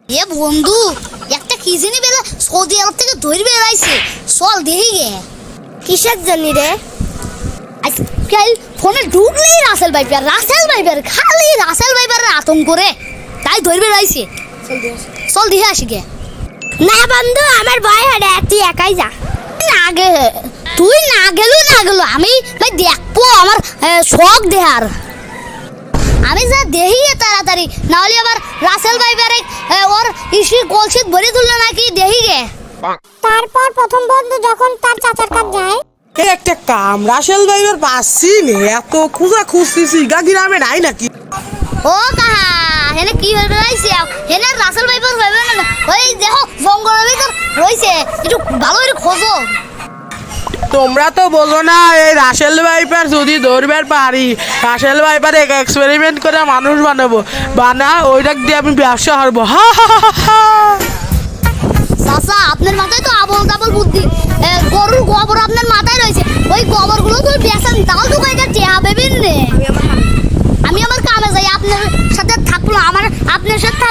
এ বন্ধু একটা কি জানি বেলা সৌদি আরব থেকে ধরবে বেড়াইছে, চল দেখি গে। কিসের জন্য রে? আজকাল ফোনে ঢুকলেই রাসেল ভাইপার খালি রাসেল ভাইপারের আতঙ্ক রে, তাই ধরবে বেড়াইছে। চল দেখে আসি গে। না বন্ধু, আমার ভয় হয়, তুই একাই যা। না গে, তুই না গেলো আমি ভাই দেখবো, আমার শখ দেহার। আমি যা দেখি তাড়াতাড়ি, নাহলে আবার রাসেল ভাইপারে ওর ইসি কলসিত ভরে তুললো নাকি, দেখি গে। তারপর প্রথম বন্ধু যখন তার চাচার কাছে যায়, একটা কাম রাসেল ভাইবার পাচ্ছি নে, এত খুঁজা খুঁজতেছি গা গ্রামে নাই নাকি। ও কাহা হেনে কি হয়ে বেড়াইছে, হেনে রাসেল ভাইপার হইবে না, ওই দেখো জঙ্গলের ভিতর রইছে, একটু ভালো করে খোঁজো। তোমরা তো বোঝো না, এই রাসেল ভাইপার যদি ধরবার পারি, রাসেল ভাইপার এক্সপেরিমেন্ট করে মানুষ বানাবো, ওইটা দিয়ে আমি ব্যবসা হারবো। হা হা হা হা। চাচা আপনার মাথায় তো আবল তাবল বুদ্ধি, গরুর গোবর আপনার মাথায় রয়েছে, ওই গোবরগুলো তো বেচান, তাও তো কয়েকটা টেহা পেবেন রে। আমি আমার কামে যাই, আপনার সাথে থাকলো, আপনার সাথে